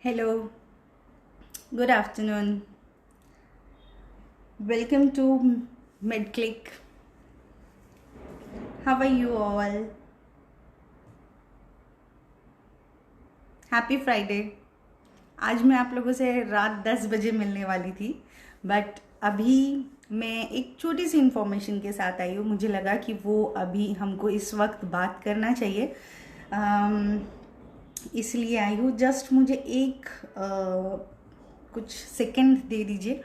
Hello, good afternoon. Welcome to MedClick. How are you all? Happy Friday. आज मैं आप लोगों से रात 10 बजे मिलने वाली थी, बट अभी मैं एक छोटी सी इन्फॉर्मेशन के साथ आई हूँ। मुझे लगा कि वो अभी हमको इस वक्त बात करना चाहिए, इसलिए आई हूँ। जस्ट मुझे एक कुछ सेकंड दे दीजिए।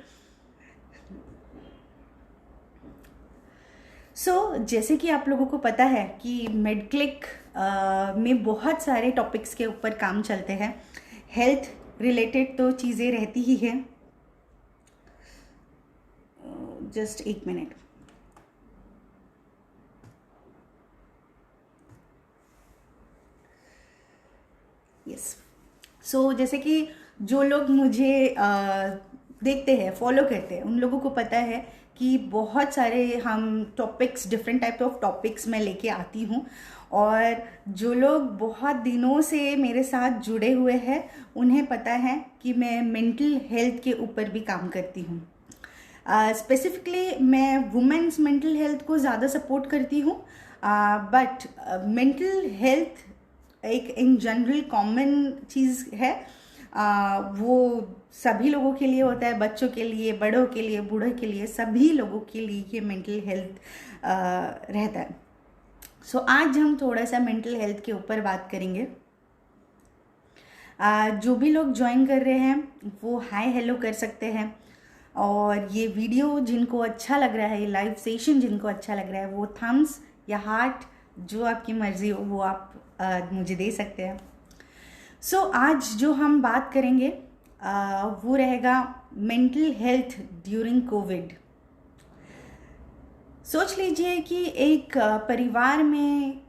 जैसे कि आप लोगों को पता है कि मेडक्लिक में बहुत सारे टॉपिक्स के ऊपर काम चलते हैं। हेल्थ रिलेटेड तो चीज़ें रहती ही हैं। जस्ट एक मिनट। यस। जैसे कि जो लोग मुझे देखते हैं, फॉलो करते हैं, उन लोगों को पता है कि बहुत सारे हम topics, different type of topics मैं लेके आती हूँ। और जो लोग बहुत दिनों से मेरे साथ जुड़े हुए हैं उन्हें पता है कि मैं मेंटल हेल्थ के ऊपर भी काम करती हूँ। स्पेसिफिकली मैं वुमेन्स मेंटल हेल्थ को ज़्यादा सपोर्ट करती हूँ, बट मेंटल हेल्थ एक इन जनरल कॉमन चीज़ है। वो सभी लोगों के लिए होता है, बच्चों के लिए, बड़ों के लिए, बूढ़ों के लिए, सभी लोगों के लिए ये मेंटल हेल्थ रहता है। आज हम थोड़ा सा मेंटल हेल्थ के ऊपर बात करेंगे। जो भी लोग ज्वाइन कर रहे हैं वो हाय हेलो कर सकते हैं, और ये वीडियो जिनको अच्छा लग रहा है, ये लाइव सेशन जिनको अच्छा लग रहा है, वो थम्स या हार्ट, जो आपकी मर्जी हो वो आप मुझे दे सकते हैं। आज जो हम बात करेंगे वो रहेगा मेंटल हेल्थ ड्यूरिंग कोविड। सोच लीजिए कि एक परिवार में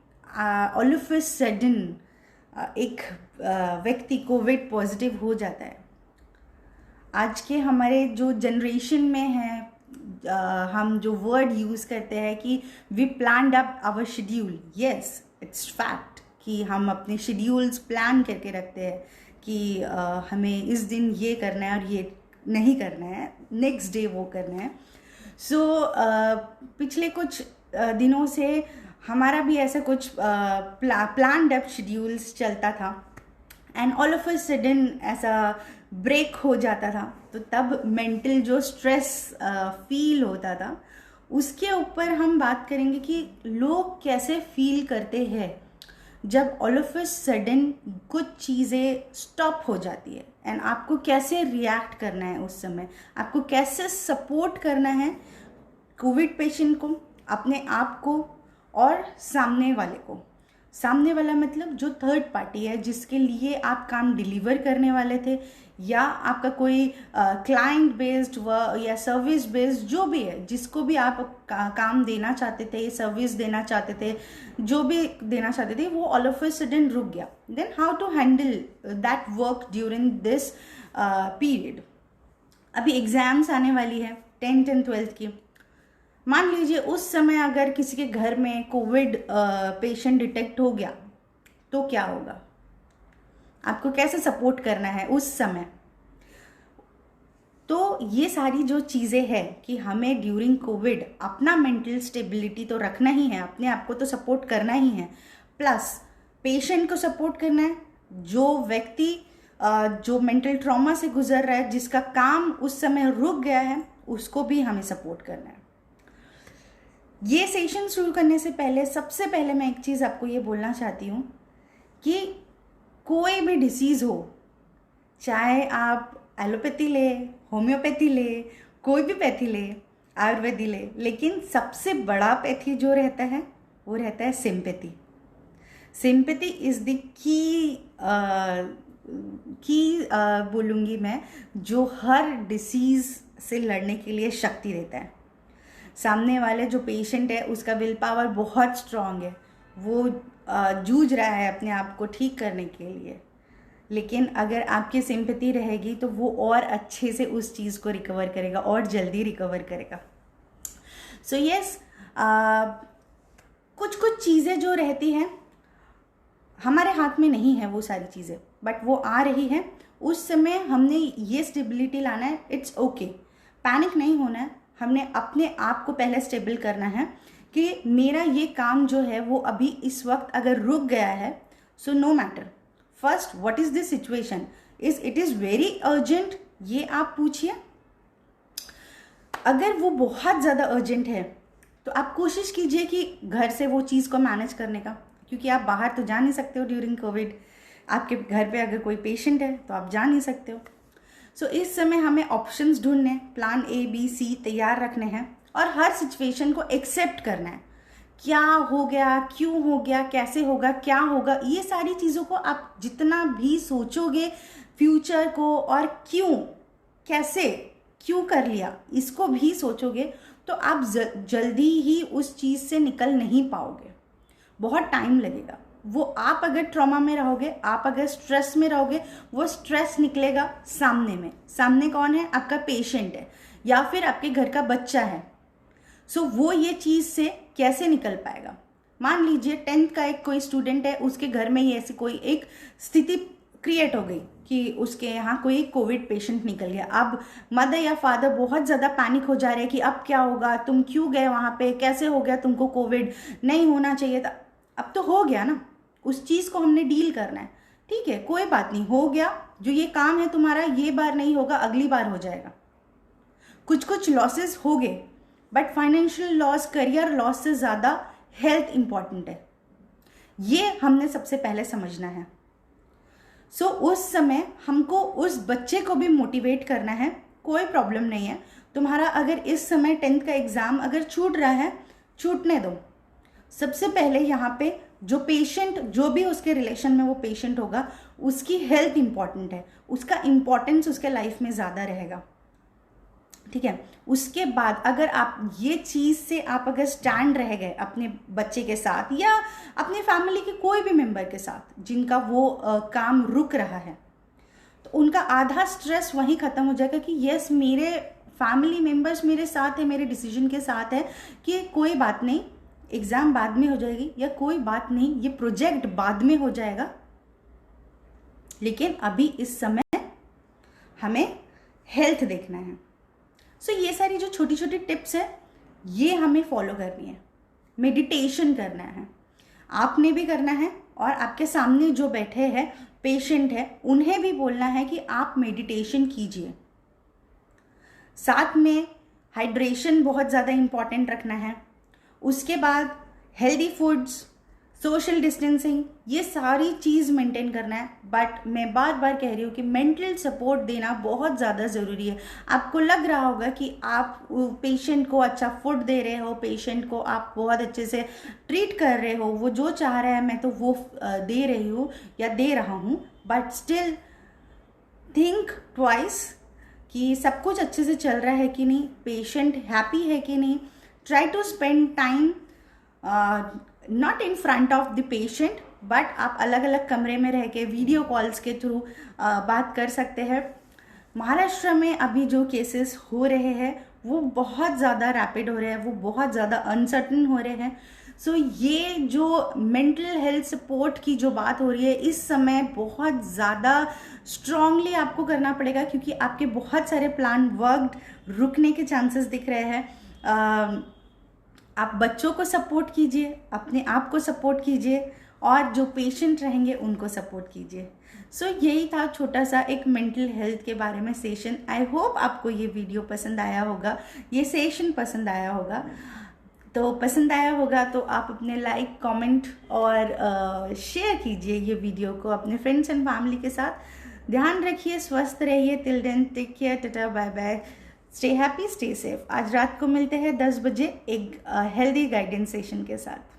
ऑल ऑफ अ सडन एक व्यक्ति कोविड पॉजिटिव हो जाता है। आज के हमारे जो जनरेशन में है, हम जो वर्ड यूज़ करते हैं कि we planned up our schedule. Yes, it's fact कि हम अपने शेड्यूल्स प्लान करके रखते हैं कि हमें इस दिन ये करना है और ये नहीं करना है, नेक्स्ट डे वो करना है। पिछले कुछ दिनों से हमारा भी ऐसा कुछ प्लान्ड अप शेड्यूल्स चलता था, and all of a sudden ऐसा ब्रेक हो जाता था। तो तब मेंटल जो स्ट्रेस फील होता था, उसके ऊपर हम बात करेंगे कि लोग कैसे फील करते हैं जब ऑल ऑफ अ सडन कुछ चीज़ें स्टॉप हो जाती है, एंड आपको कैसे रिएक्ट करना है उस समय, आपको कैसे सपोर्ट करना है कोविड पेशेंट को, अपने आप को और सामने वाले को। सामने वाला मतलब जो थर्ड पार्टी है, जिसके लिए आप काम डिलीवर करने वाले थे, या आपका कोई क्लाइंट बेस्ड या सर्विस बेस्ड जो भी है, जिसको भी आप काम देना चाहते थे, सर्विस देना चाहते थे, जो भी देना चाहते थे, वो ऑल ऑफ अ सडन रुक गया। Then how to handle that work during this period. अभी एग्जाम्स आने वाली है 10th and 12th की। मान लीजिए उस समय अगर किसी के घर में कोविड पेशेंट डिटेक्ट हो गया तो क्या होगा, आपको कैसे सपोर्ट करना है उस समय। तो ये सारी जो चीज़ें हैं कि हमें ड्यूरिंग कोविड अपना मेंटल स्टेबिलिटी तो रखना ही है, अपने आप को तो सपोर्ट करना ही है, प्लस पेशेंट को सपोर्ट करना है। जो व्यक्ति जो मेंटल ट्रॉमा से गुजर रहा है, जिसका काम उस समय रुक गया है, उसको भी हमें सपोर्ट करना है। ये सेशन शुरू करने से पहले सबसे पहले मैं एक चीज़ आपको ये बोलना चाहती हूँ कि कोई भी डिसीज़ हो, चाहे आप एलोपैथी ले, होम्योपैथी ले, कोई भी पैथी ले, आयुर्वेदी ले, लेकिन सबसे बड़ा पैथी जो रहता है वो रहता है sympathy. Sympathy is the key बोलूँगी मैं, जो हर डिसीज़ से लड़ने के लिए शक्ति देता है। सामने वाले जो पेशेंट है उसका विल पावर बहुत स्ट्रांग है, वो जूझ रहा है अपने आप को ठीक करने के लिए, लेकिन अगर आपकी सिंपैथी रहेगी तो वो और अच्छे से उस चीज़ को रिकवर करेगा और जल्दी रिकवर करेगा। यस, कुछ कुछ चीज़ें जो रहती हैं हमारे हाथ में नहीं है वो सारी चीज़ें, बट वो आ रही हैं, उस समय हमने ये स्टेबिलिटी लाना है, इट्स ओके, पैनिक नहीं होना है। हमने अपने आप को पहले स्टेबल करना है कि मेरा ये काम जो है वो अभी इस वक्त अगर रुक गया है, so no matter, first what is this situation, it is very urgent, ये आप पूछिए। अगर वो बहुत ज़्यादा अर्जेंट है तो आप कोशिश कीजिए कि घर से वो चीज़ को मैनेज करने का, क्योंकि आप बाहर तो जा नहीं सकते हो ड्यूरिंग कोविड। आपके घर पे अगर कोई पेशेंट है तो आप जा नहीं सकते हो। सो इस समय हमें ऑप्शंस ढूंढने, प्लान A B C तैयार रखने हैं और हर सिचुएशन को एक्सेप्ट करना है। क्या हो गया, क्यों हो गया, कैसे होगा, क्या होगा, ये सारी चीज़ों को आप जितना भी सोचोगे फ्यूचर को, और क्यों, कैसे, क्यों कर लिया, इसको भी सोचोगे तो आप जल्दी ही उस चीज़ से निकल नहीं पाओगे, बहुत टाइम लगेगा। वो आप अगर ट्रॉमा में रहोगे, आप अगर स्ट्रेस में रहोगे, वो स्ट्रेस निकलेगा सामने में। सामने कौन है? आपका पेशेंट है या फिर आपके घर का बच्चा है। सो वो ये चीज़ से कैसे निकल पाएगा? मान लीजिए 10th का एक कोई स्टूडेंट है, उसके घर में ही ऐसी कोई एक स्थिति क्रिएट हो गई कि उसके यहाँ कोई कोविड पेशेंट निकल गया। अब मदर या फादर बहुत ज़्यादा पैनिक हो जा रहे हैं कि अब क्या होगा, तुम क्यों गए वहाँ पे, कैसे हो गया, तुमको कोविड नहीं होना चाहिए था। अब तो हो गया ना, उस चीज़ को हमने डील करना है। ठीक है, कोई बात नहीं, हो गया, जो ये काम है तुम्हारा ये बार नहीं होगा, अगली बार हो जाएगा। कुछ लॉसेस हो गए, but financial loss, career loss से ज़्यादा हेल्थ इंपॉर्टेंट है, ये हमने सबसे पहले समझना है। सो उस समय हमको उस बच्चे को भी मोटिवेट करना है, कोई प्रॉब्लम नहीं है तुम्हारा। अगर इस समय 10th का एग्ज़ाम अगर छूट रहा है, छूटने दो। सबसे पहले यहाँ पे जो पेशेंट, जो भी उसके रिलेशन में वो पेशेंट होगा, उसकी हेल्थ इंपॉर्टेंट है, उसका इंपॉर्टेंस उसके लाइफ में ज़्यादा रहेगा। ठीक है, उसके बाद अगर आप ये चीज़ से आप अगर स्टैंड रह गए अपने बच्चे के साथ या अपनी फैमिली के कोई भी मेंबर के साथ जिनका वो काम रुक रहा है, तो उनका आधा स्ट्रेस वहीं ख़त्म हो जाएगा कि यस, मेरे फैमिली मेंबर्स मेरे साथ है, मेरे डिसीजन के साथ है कि कोई बात नहीं, एग्ज़ाम बाद में हो जाएगी, या कोई बात नहीं, ये प्रोजेक्ट बाद में हो जाएगा, लेकिन अभी इस समय हमें हेल्थ देखना है। सो ये सारी जो छोटी छोटी टिप्स है ये हमें फॉलो करनी है। मेडिटेशन करना है, आपने भी करना है, और आपके सामने जो बैठे हैं पेशेंट है उन्हें भी बोलना है कि आप मेडिटेशन कीजिए। साथ में हाइड्रेशन बहुत ज़्यादा इम्पॉर्टेंट रखना है। उसके बाद हेल्दी फूड्स, सोशल डिस्टेंसिंग, ये सारी चीज़ मेंटेन करना है। बट मैं बार बार कह रही हूँ कि मेंटल सपोर्ट देना बहुत ज़्यादा ज़रूरी है। आपको लग रहा होगा कि आप पेशेंट को अच्छा फूड दे रहे हो, पेशेंट को आप बहुत अच्छे से ट्रीट कर रहे हो, वो जो चाह रहा है मैं तो वो दे रही हूँ या दे रहा हूँ, बट स्टिल थिंक ट्वाइस कि सब कुछ अच्छे से चल रहा है कि नहीं, पेशेंट हैप्पी है कि नहीं। Try to spend time not in front of the patient, but आप अलग अलग कमरे में रह के वीडियो कॉल्स के थ्रू बात कर सकते हैं। महाराष्ट्र में अभी जो केसेस हो रहे हैं वो बहुत ज़्यादा रैपिड हो रहे हैं, वो बहुत ज़्यादा अनसर्टन हो रहे हैं। सो ये जो मेंटल हेल्थ सपोर्ट की जो बात हो रही है इस समय बहुत ज़्यादा स्ट्रांगली आपको करना पड़ेगा, क्योंकि आपके बहुत सारे प्लान वर्क रुकने के चांसेस दिख रहे हैं। आप बच्चों को सपोर्ट कीजिए, अपने आप को सपोर्ट कीजिए, और जो पेशेंट रहेंगे उनको सपोर्ट कीजिए। सो यही था छोटा सा एक मेंटल हेल्थ के बारे में सेशन। आई होप आपको ये वीडियो पसंद आया होगा, ये सेशन पसंद आया होगा। तो पसंद आया होगा तो आप अपने लाइक, कमेंट और शेयर कीजिए ये वीडियो को अपने फ्रेंड्स एंड फैमिली के साथ। ध्यान रखिए, स्वस्थ रहिए। Till then take care, tata, bye bye, stay happy, stay safe. आज रात को मिलते हैं 10 बजे एक हेल्दी गाइडेंस सेशन के साथ।